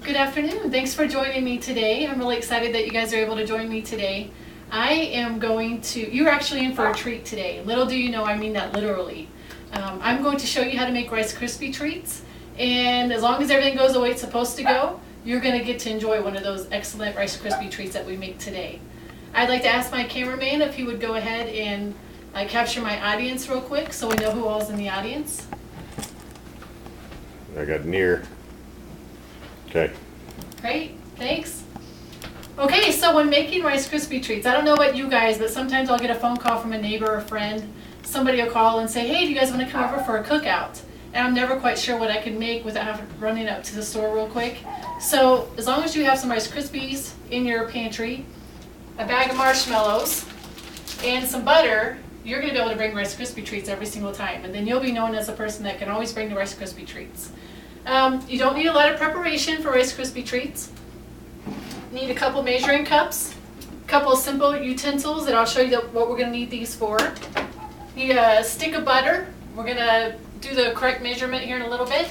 Good afternoon. Thanks for joining me today. I'm really excited that you guys are able to join me today. I am going to, you're actually in for a treat today. Little do you know, I mean that literally. I'm going to show you how to make Rice Krispie treats, and as long as everything goes the way it's supposed to go, you're going to get to enjoy one of those excellent Rice Krispie treats that we make today. I'd like to ask my cameraman if he would go ahead and capture my audience real quick so we know who all's in the audience. I got near. Okay. Great, thanks. Okay, so when making Rice Krispie treats, I don't know about you guys, but sometimes I'll get a phone call from a neighbor or friend. Somebody will call and say, hey, do you guys want to come over for a cookout? And I'm never quite sure what I can make without running up to the store real quick. So as long as you have some Rice Krispies in your pantry, a bag of marshmallows, and some butter, you're going to be able to bring Rice Krispie treats every single time. And then you'll be known as a person that can always bring the Rice Krispie treats. You don't need a lot of preparation for Rice Krispie treats. You need a couple measuring cups, a couple of simple utensils that I'll show you what we're going to need these for. You need a stick of butter. We're going to do the correct measurement here in a little bit.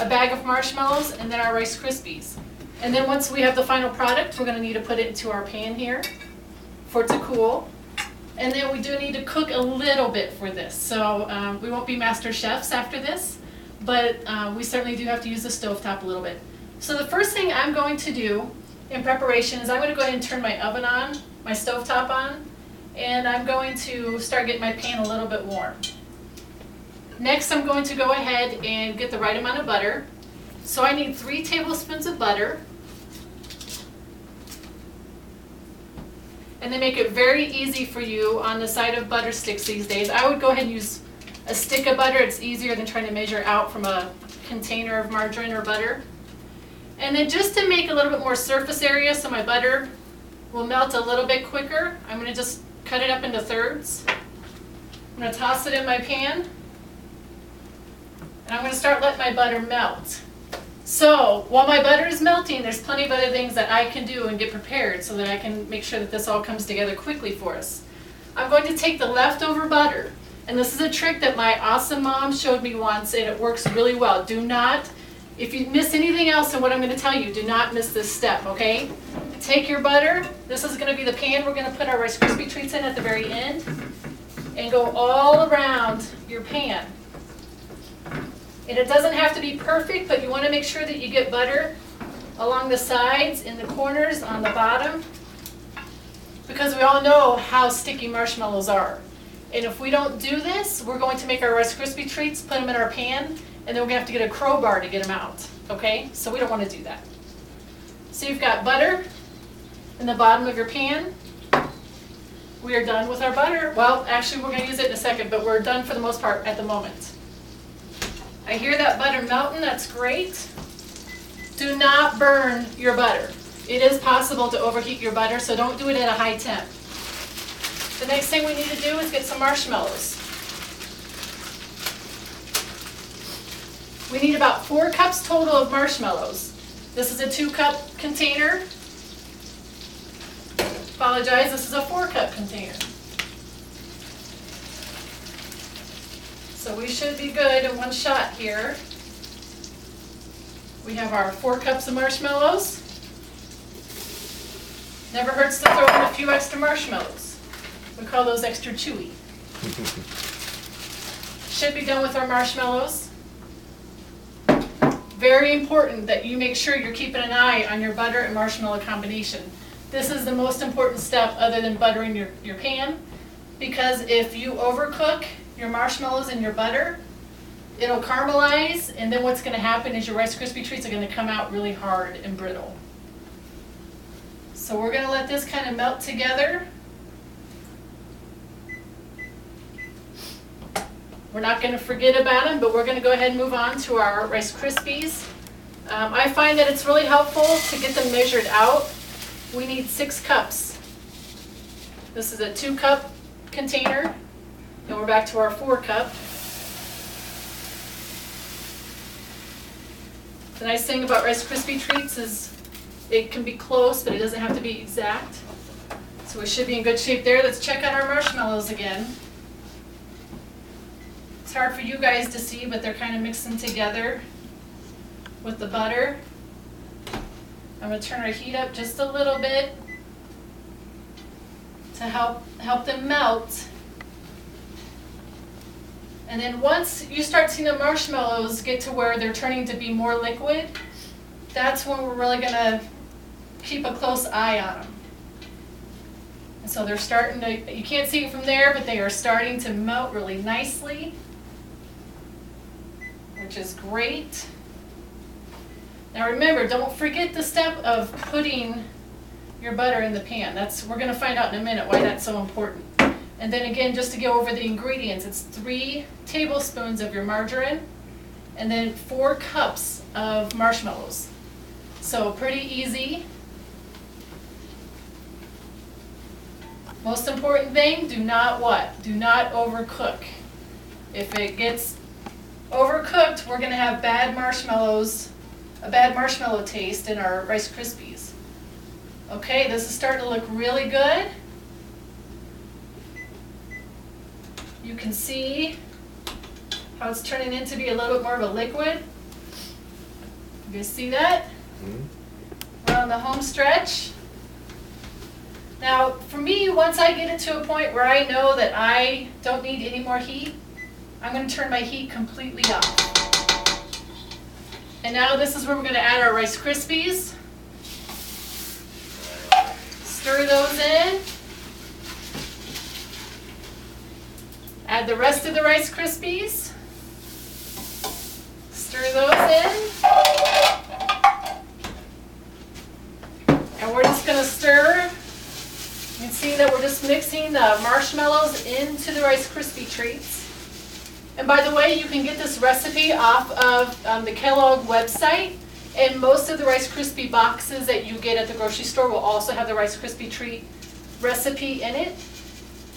A bag of marshmallows, and then our Rice Krispies. And then once we have the final product, we're going to need to put it into our pan here for it to cool. And then we do need to cook a little bit for this. So we won't be master chefs after this, but we certainly do have to use the stovetop a little bit. So the first thing I'm going to do in preparation is I'm going to go ahead and turn my oven on, my stovetop on, and I'm going to start getting my pan a little bit warm. Next, I'm going to go ahead and get the right amount of butter. So I need 3 tablespoons of butter. And they make it very easy for you on the side of butter sticks these days. I would go ahead and use a stick of butter. It's easier than trying to measure out from a container of margarine or butter. And then just to make a little bit more surface area so my butter will melt a little bit quicker, I'm going to just cut it up into thirds. I'm going to toss it in my pan. And I'm going to start letting my butter melt. So while my butter is melting, there's plenty of other things that I can do and get prepared so that I can make sure that this all comes together quickly for us. I'm going to take the leftover butter, and this is a trick that my awesome mom showed me once, and it works really well. Do not, if you miss anything else in what I'm going to tell you, do not miss this step, okay? Take your butter, this is going to be the pan we're going to put our Rice Krispie treats in at the very end, and go all around your pan. And it doesn't have to be perfect, but you want to make sure that you get butter along the sides, in the corners, on the bottom, because we all know how sticky marshmallows are. And if we don't do this, we're going to make our Rice Krispie treats, put them in our pan, and then we're going to have to get a crowbar to get them out, okay? So we don't want to do that. So you've got butter in the bottom of your pan. We are done with our butter. Well, actually, we're going to use it in a second, but we're done for the most part at the moment. I hear that butter melting, that's great. Do not burn your butter. It is possible to overheat your butter, so don't do it at a high temp. The next thing we need to do is get some marshmallows. We need about 4 cups total of marshmallows. This is a 2-cup container. Apologize, this is a 4-cup container. So we should be good in one shot here. We have our 4 cups of marshmallows. Never hurts to throw in a few extra marshmallows. We call those extra chewy. Should be done with our marshmallows. Very important that you make sure you're keeping an eye on your butter and marshmallow combination. This is the most important step other than buttering your pan, because if you overcook your marshmallows and your butter, it'll caramelize, and then what's going to happen is your Rice Krispie treats are going to come out really hard and brittle. So we're going to let this kind of melt together. We're not going to forget about them, but we're going to go ahead and move on to our Rice Krispies. I find that it's really helpful to get them measured out. We need 6 cups. This is a 2-cup container. And we're back to our 4-cup. The nice thing about Rice Krispie treats is it can be close, but it doesn't have to be exact. So we should be in good shape there. Let's check out our marshmallows again. It's hard for you guys to see, but they're kind of mixing together with the butter. I'm going to turn our heat up just a little bit to help them melt. And then once you start seeing the marshmallows get to where they're turning to be more liquid, that's when we're really going to keep a close eye on them. And so they're starting to, you can't see it from there, but they are starting to melt really nicely, which is great. Now remember, don't forget the step of putting your butter in the pan. We're going to find out in a minute why that's so important. And then again, just to go over the ingredients, it's 3 tablespoons of your margarine and then 4 cups of marshmallows. So pretty easy. Most important thing, do not what? Do not overcook. If it gets overcooked, we're going to have bad marshmallows, a bad marshmallow taste in our Rice Krispies. Okay, this is starting to look really good. You can see how it's turning into be a little bit more of a liquid. You guys see that? We're on the home stretch. Now, for me, once I get it to a point where I know that I don't need any more heat, I'm going to turn my heat completely off. And now this is where we're going to add our Rice Krispies. Stir those in. Add the rest of the Rice Krispies. Stir those in. And we're just going to stir. You can see that we're just mixing the marshmallows into the Rice Krispie treats. And by the way, you can get this recipe off of the Kellogg website. And most of the Rice Krispie boxes that you get at the grocery store will also have the Rice Krispie treat recipe in it.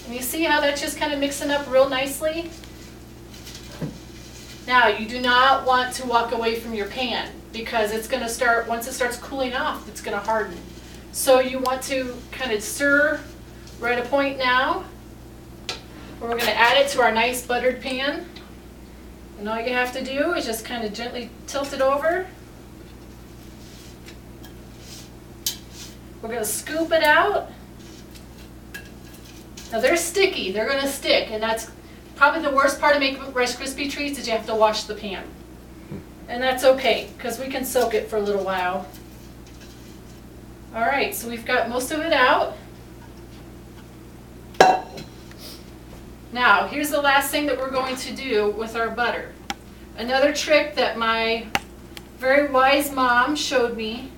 And you see how that's just kind of mixing up real nicely? Now, you do not want to walk away from your pan because it's going to start, once it starts cooling off, it's going to harden. So you want to kind of stir. We're at a point now where we're going to add it to our nice buttered pan. And all you have to do is just kind of gently tilt it over. We're going to scoop it out. Now they're sticky, they're going to stick, and that's probably the worst part of making Rice Krispie treats is you have to wash the pan. And that's okay, because we can soak it for a little while. Alright, so we've got most of it out. Now, here's the last thing that we're going to do with our butter. Another trick that my very wise mom showed me.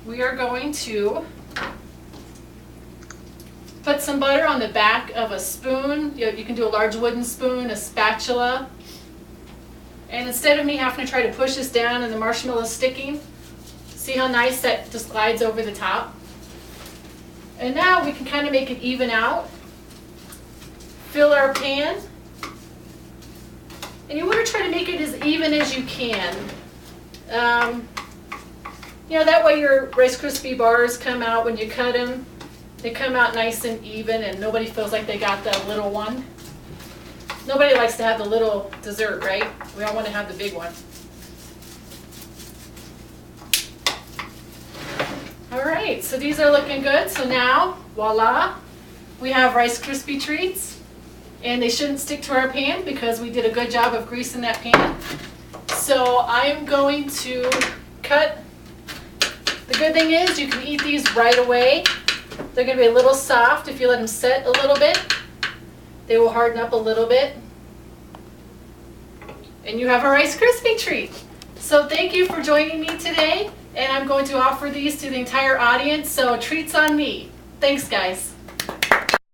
We are going to put some butter on the back of a spoon. You can do a large wooden spoon, a spatula. And instead of me having to try to push this down and the marshmallow sticking, see how nice that just glides over the top? And now we can kind of make it even out. Fill our pan. And you want to try to make it as even as you can. You know, that way your Rice Krispie bars come out when you cut them. They come out nice and even and nobody feels like they got the little one. Nobody likes to have the little dessert, right? We all want to have the big one. All right, so these are looking good. So now, voila, we have Rice Krispie treats. And they shouldn't stick to our pan because we did a good job of greasing that pan. So I'm going to cut. The good thing is you can eat these right away. They're going to be a little soft if you let them set a little bit. They will harden up a little bit. And you have a Rice Krispie treat. So thank you for joining me today. And I'm going to offer these to the entire audience. So treats on me. Thanks, guys.